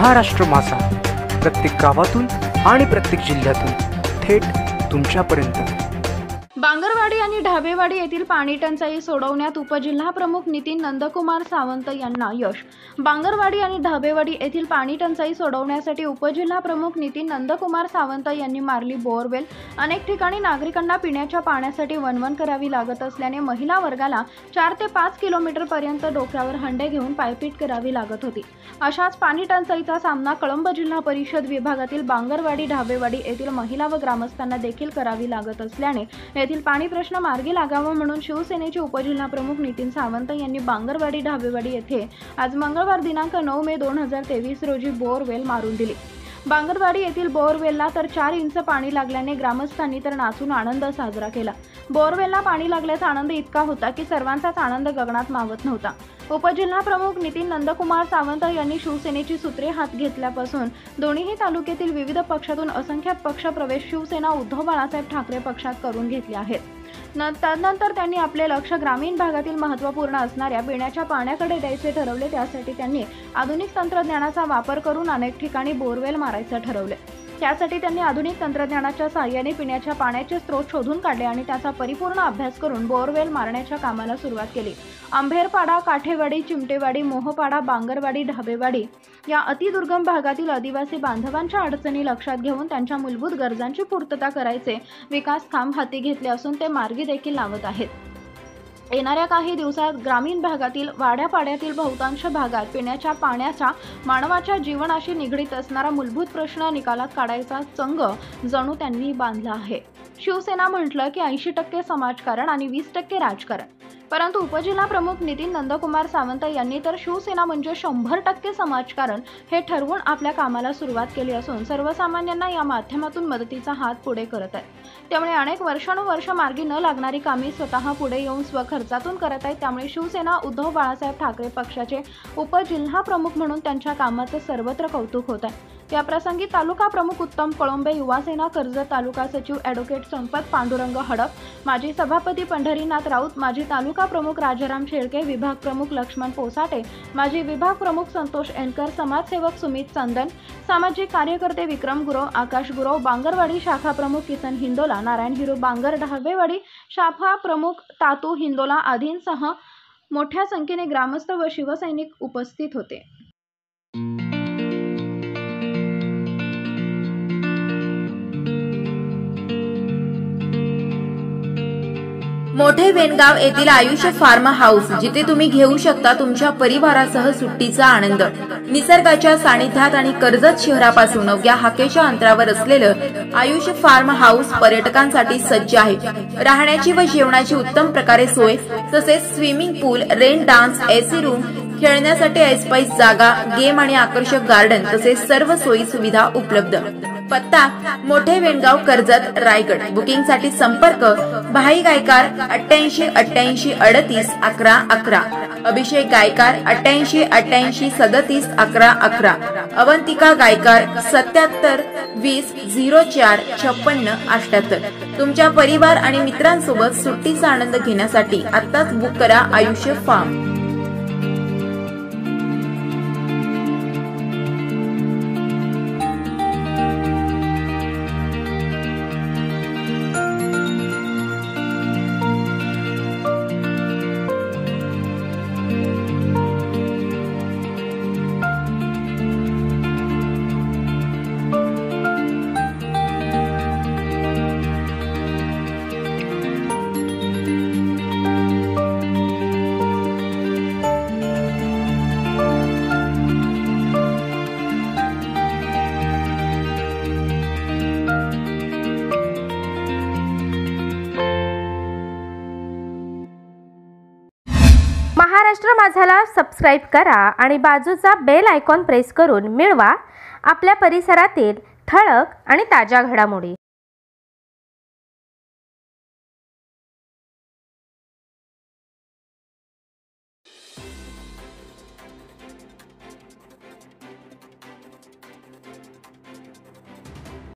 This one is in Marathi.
महाराष्ट्र माझा, प्रत्येक गावातून आणि प्रत्येक जिल्ह्यातून थेट तुमच्यापर्यंत। बांगरवाडी आणि ढाबेवाडी येथील पाणी टंचाई सोडवण्यात उपजिल्हा प्रमुख नितीन नंदकुमार सावंत यांना यश। बांगरवाडी आणि ढाबेवाडी येथील पाणी टंचाई सोडवण्यासाठी उपजिल्हा प्रमुख नितीन नंदकुमार सावंत यांनी मारली बोअरवेल। अनेक ठिकाणी नागरिकांना पिण्याच्या पाण्यासाठी वणवण करावी लागत असल्याने महिला वर्गाला 4 ते 5 किलोमीटर पर्यंत डोक्यावर हंडे घेऊन पायपीट करावी लागत होती। अशाच पाणी टंचाईचा सामना कळंब जिल्हा परिषद विभागातील बांगरवाडी ढाबेवाडी येथील महिला व ग्रामस्थांना देखील करावी लागत असल्याने येथील पाणी प्रश्न मार्गी लागावा म्हणून शिवसेनेचे उपजिल्हा प्रमुख नितीन सावंत यांनी बांगरवाडी ढाबेवाडी येथे आज मंगळवार दिनांक 9 मे 2023 रोजी बोअरवेल मारून दिली। बांगरवाडी येथील बोअरवेलला तर 4 इंच पाणी लागल्याने ग्रामस्थांनी तर नाचून आनंद साजरा केला। बोअरवेलला पाणी लागल्याचा आनंद इतका होता की सर्वांचाच आनंद गगनात मावत नव्हता। उपजिल्हा प्रमुख नितीन नंदकुमार सावंत यांनी शिवसेनेची सूत्रे हात घेतल्यापासून दोन्ही तालुक्यातील विविध पक्षातून असंख्यात पक्षप्रवेश शिवसेना उद्धव बाळासाहेब ठाकरे पक्षात करून घेतले आहेत। त्यानंतर त्यांनी आपले लक्ष ग्रामीण भागातील महत्त्वपूर्ण असणाऱ्या पिण्याच्या पाण्याकडे द्यायचे ठरवले। त्यासाठी त्यांनी आधुनिक तंत्रज्ञानाचा वापर करून अनेक ठिकाणी बोअरवेल मारायचे ठरवले। त्यासाठी त्यांनी आधुनिक तंत्रज्ञानाच्या सहाय्याने पिण्याच्या पाण्याचे स्रोत शोधून काढले आणि त्याचा परिपूर्ण अभ्यास करून बोअरवेल मारण्याच्या कामाला सुरुवात केली। आंबेरपाडा, काठेवाडी, चिमटेवाडी, मोहपाडा, बांगरवाडी, ढाबेवाडी या अतिदुर्गम भागातील आदिवासी बांधवांच्या अडचणी लक्षात घेऊन त्यांच्या मूलभूत गरजांची पूर्तता करायचे विकास काम हाती घेतले असून ते मार्गी देखील लावत आहेत। येणाऱ्या काही दिवसात ग्रामीण भागातील वाड्यापाड्यातील बहुतांश भागात पिण्याच्या पाण्याचा मानवाच्या जीवनाशी निगडीत असणारा मूलभूत प्रश्न निकालात काढायचा चंग जणू त्यांनी बांधला आहे। शिवसेना म्हटलं की 80% समाजकारण आणि 20% राजकारण, परंतु उपजिल्हा प्रमुख नितीन नंदकुमार सावंत यांनी तर शिवसेना म्हणजे 100% समाजकारण हे ठरवून आपल्या कामाला सुरुवात केली असून सर्वसामान्यांना या माध्यमातून मदतीचा हात पुढे करत आहेत। त्यामुळे अनेक वर्षानुवर्ष मार्गी न लागणारी कामे स्वतः पुढे येऊन स्वखर्चातून करत आहेत। त्यामुळे शिवसेना उद्धव बाळासाहेब ठाकरे पक्षाचे उपजिल्हा प्रमुख म्हणून त्यांच्या कामाचे सर्वत्र कौतुक होत आहे। या प्रसंगी तालुका प्रमुख उत्तम कळंबे, युवासेना कर्जत तालुका सचिव ॲडव्होकेट संपत पांडुरंग हडप, माजी सभापती पंढरीनाथ राऊत, माजी तालुका प्रमुख राजाराम शेळके, विभाग प्रमुख लक्ष्मण पोसाटे, माजी विभाग प्रमुख संतोष एनकर, समाजसेवक सुमित चंदन, सामाजिक कार्यकर्ते विक्रम गुरव, आकाश गुरव, बांगरवाडी शाखा प्रमुख किसन हिंदोला, नारायण हिरो बांगर, ढाबेवाडी शाखा प्रमुख तातू हिंदोला आदींसह मोठ्या संख्येने ग्रामस्थ व शिवसैनिक उपस्थित होते। मोठे वेनगाव येथील आयुष्य फार्म हाऊस, जिथे तुम्ही घेऊ शकता तुमच्या परिवारासह सुट्टीचा आनंद। निसर्गाच्या सानिध्यात आणि कर्जत शहरापासून अवघ्या हाकेच्या अंतरावर असलेलं आयुष्य फार्म हाऊस पर्यटकांसाठी सज्ज आहे। राहण्याची व जेवणाची उत्तम प्रकारे सोय, तसेच स्विमिंग पूल, रेन डान्स, एसी रूम, खेळण्यासाठी ऐसपैस जागा, गेम आणि आकर्षक गार्डन तसेच सर्व सोयी सुविधा उपलब्ध। पत्ता मोठे वेनगाव, कर्जत, रायगड। बुकिंग साठी संपर्क भाई गायकार 88 88 38 11 11, अभिषेक गायकार 88 88 37 11 11, अवंतिका गायकार 77 20 04 56 78। तुमच्या परिवार आणि मित्रांसोबत सुट्टीचा आनंद घेण्यासाठी आत्ताच बुक करा आयुष्य फार्म। महाराष्ट्र माझाला सबस्क्राइब करा आणि बाजूचा बेल आयकॉन प्रेस करून मिळवा आपल्या परिसरातील ठळक आणि ताज्या घडामोडी।